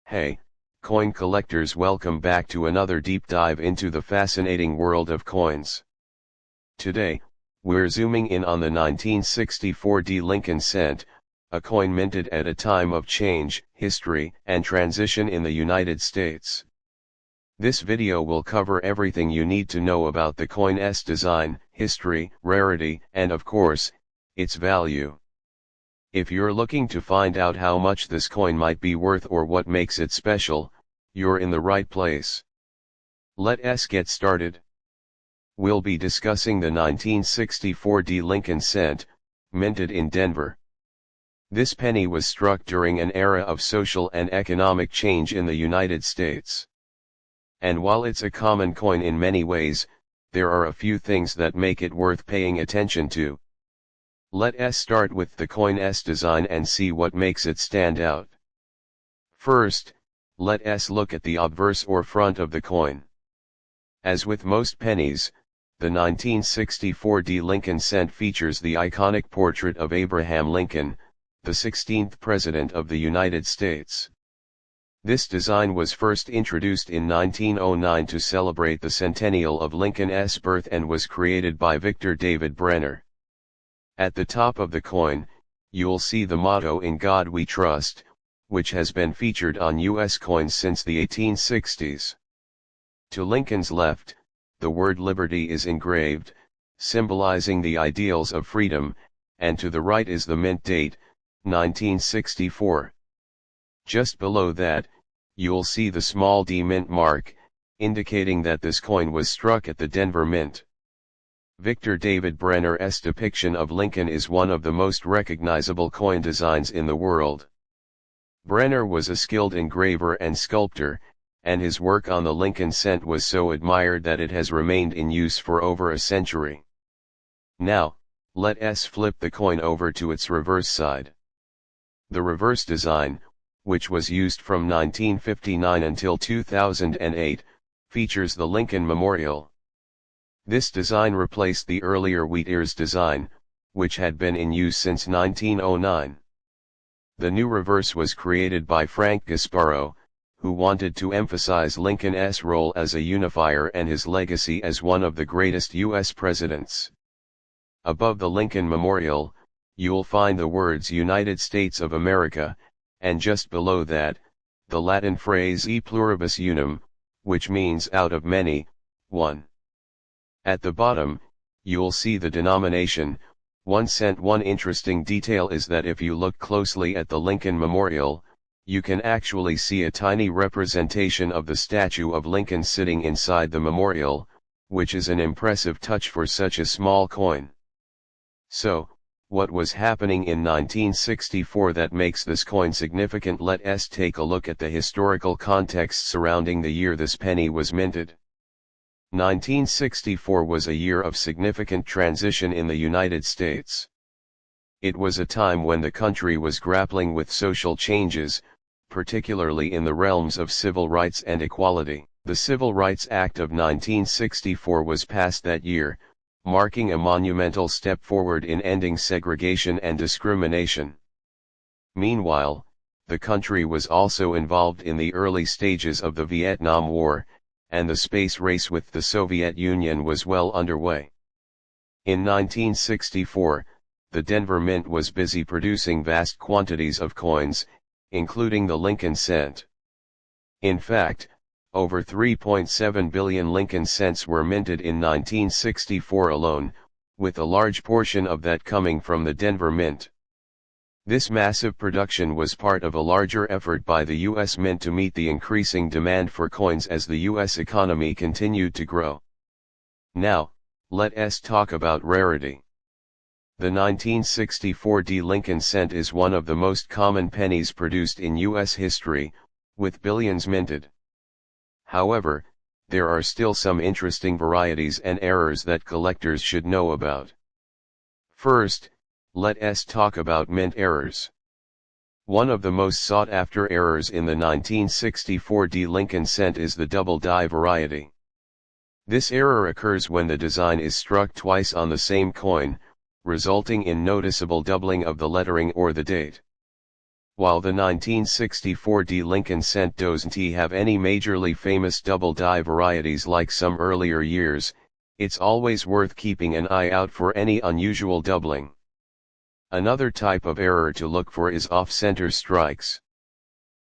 Hey, coin collectors, welcome back to another deep dive into the fascinating world of coins. Today, we're zooming in on the 1964 D Lincoln cent, a coin minted at a time of change, history, and transition in the United States. This video will cover everything you need to know about the coin's design, history, rarity, and of course, its value. If you're looking to find out how much this coin might be worth or what makes it special, you're in the right place. Let's get started. We'll be discussing the 1964 D Lincoln cent, minted in Denver. This penny was struck during an era of social and economic change in the United States. And while it's a common coin in many ways, there are a few things that make it worth paying attention to. Let's start with the coin's design and see what makes it stand out. First, let's look at the obverse or front of the coin. As with most pennies, the 1964 D Lincoln cent features the iconic portrait of Abraham Lincoln, the 16th President of the United States. This design was first introduced in 1909 to celebrate the centennial of Lincoln's birth and was created by Victor David Brenner. At the top of the coin, you'll see the motto "In God We Trust," which has been featured on U.S. coins since the 1860s. To Lincoln's left, the word liberty is engraved, symbolizing the ideals of freedom, and to the right is the mint date, 1964. Just below that, you'll see the small D mint mark, indicating that this coin was struck at the Denver Mint. Victor David Brenner's depiction of Lincoln is one of the most recognizable coin designs in the world. Brenner was a skilled engraver and sculptor, and his work on the Lincoln cent was so admired that it has remained in use for over a century. Now, let's flip the coin over to its reverse side. The reverse design, which was used from 1959 until 2008, features the Lincoln Memorial. This design replaced the earlier wheat ears design, which had been in use since 1909. The new reverse was created by Frank Gasparro, who wanted to emphasize Lincoln's role as a unifier and his legacy as one of the greatest U.S. presidents. Above the Lincoln Memorial, you'll find the words United States of America, and just below that, the Latin phrase E pluribus unum, which means out of many, one. At the bottom, you'll see the denomination, 1 cent. One interesting detail is that if you look closely at the Lincoln Memorial, you can actually see a tiny representation of the statue of Lincoln sitting inside the memorial, which is an impressive touch for such a small coin. So, what was happening in 1964 that makes this coin significant? Let's take a look at the historical context surrounding the year this penny was minted. 1964 was a year of significant transition in the United States. It was a time when the country was grappling with social changes, particularly in the realms of civil rights and equality. The Civil Rights Act of 1964 was passed that year, marking a monumental step forward in ending segregation and discrimination. Meanwhile, the country was also involved in the early stages of the Vietnam War, and the space race with the Soviet Union was well underway. In 1964, the Denver Mint was busy producing vast quantities of coins, including the Lincoln cent. In fact, over 3.7 billion Lincoln cents were minted in 1964 alone, with a large portion of that coming from the Denver Mint. This massive production was part of a larger effort by the U.S. Mint to meet the increasing demand for coins as the U.S. economy continued to grow. Now, let's talk about rarity. The 1964 D Lincoln cent is one of the most common pennies produced in U.S. history, with billions minted. However, there are still some interesting varieties and errors that collectors should know about. First, let's talk about mint errors. One of the most sought-after errors in the 1964 D Lincoln cent is the double die variety. This error occurs when the design is struck twice on the same coin, resulting in noticeable doubling of the lettering or the date. While the 1964 D Lincoln cent doesn't have any majorly famous double die varieties like some earlier years, it's always worth keeping an eye out for any unusual doubling. Another type of error to look for is off-center strikes.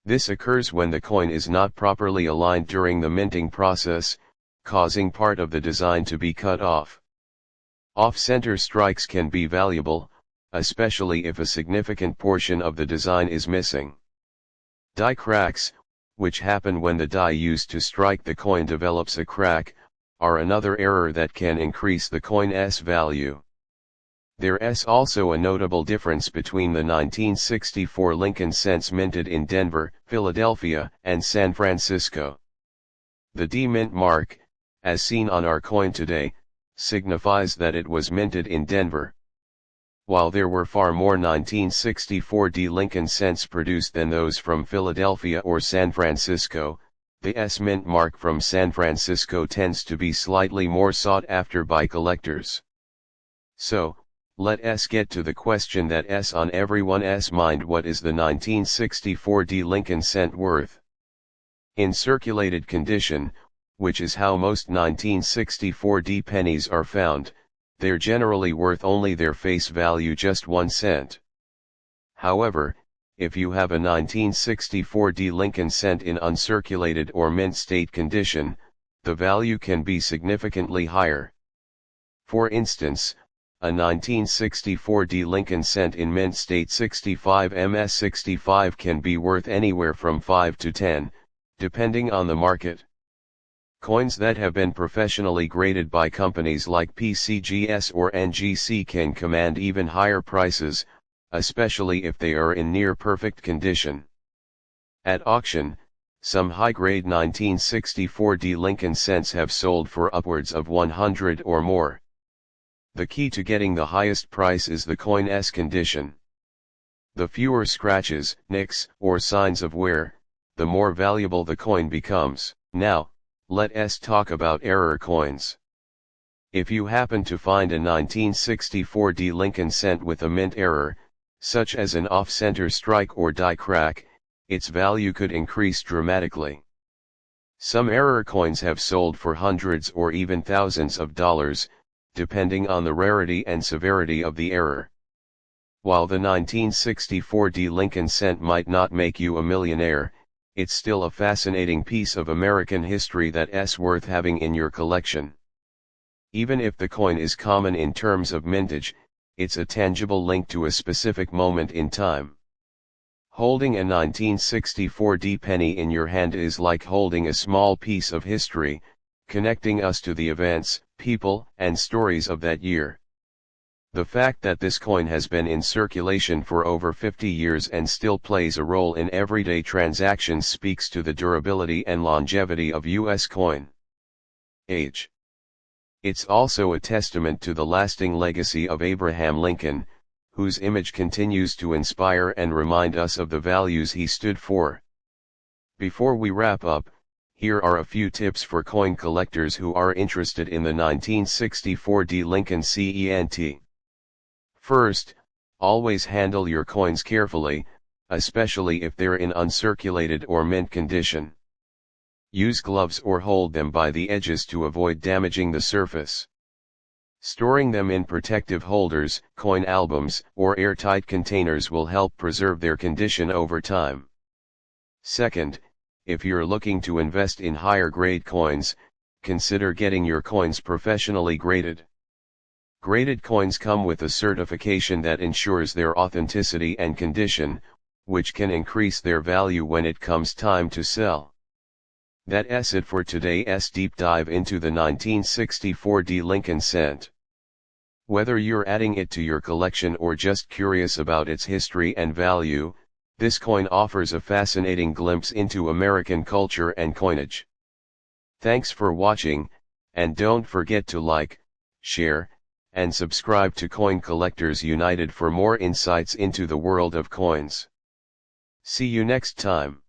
This occurs when the coin is not properly aligned during the minting process, causing part of the design to be cut off. Off-center strikes can be valuable, especially if a significant portion of the design is missing. Die cracks, which happen when the die used to strike the coin develops a crack, are another error that can increase the coin's value. There is also a notable difference between the 1964 Lincoln cents minted in Denver, Philadelphia, and San Francisco. The D mint mark, as seen on our coin today, signifies that it was minted in Denver. While there were far more 1964 D Lincoln cents produced than those from Philadelphia or San Francisco, the S mint mark from San Francisco tends to be slightly more sought after by collectors. So, let us get to the question that is on everyone's mind: what is the 1964 D Lincoln cent worth? In circulated condition, which is how most 1964 D pennies are found, they're generally worth only their face value, just 1 cent. However, if you have a 1964 D Lincoln cent in uncirculated or mint state condition, the value can be significantly higher. For instance, a 1964 D Lincoln cent in mint state 65 ms65 can be worth anywhere from 5 to 10, depending on the market. Coins that have been professionally graded by companies like PCGS or NGC can command even higher prices, especially if they are in near perfect condition. At auction, some high-grade 1964 D Lincoln cents have sold for upwards of 100 or more. The key to getting the highest price is the coin's condition. The fewer scratches, nicks, or signs of wear, the more valuable the coin becomes. Now, let us talk about error coins. If you happen to find a 1964 D Lincoln cent with a mint error, such as an off-center strike or die crack, its value could increase dramatically. Some error coins have sold for hundreds or even thousands of dollars, depending on the rarity and severity of the error. While the 1964 D Lincoln cent might not make you a millionaire, it's still a fascinating piece of American history that's worth having in your collection. Even if the coin is common in terms of mintage, it's a tangible link to a specific moment in time. Holding a 1964 D penny in your hand is like holding a small piece of history, connecting us to the events, people, and stories of that year. The fact that this coin has been in circulation for over 50 years and still plays a role in everyday transactions speaks to the durability and longevity of U.S. coin. Age. It's also a testament to the lasting legacy of Abraham Lincoln, whose image continues to inspire and remind us of the values he stood for. Before we wrap up, here are a few tips for coin collectors who are interested in the 1964 D Lincoln cent. First, always handle your coins carefully, especially if they're in uncirculated or mint condition. Use gloves or hold them by the edges to avoid damaging the surface. Storing them in protective holders, coin albums, or airtight containers will help preserve their condition over time. Second, if you're looking to invest in higher grade coins, consider getting your coins professionally graded. Graded coins come with a certification that ensures their authenticity and condition, which can increase their value when it comes time to sell. That's it for today's deep dive into the 1964 D Lincoln cent. Whether you're adding it to your collection or just curious about its history and value, this coin offers a fascinating glimpse into American culture and coinage. Thanks for watching, and don't forget to like, share, and subscribe to Coin Collectors United for more insights into the world of coins. See you next time.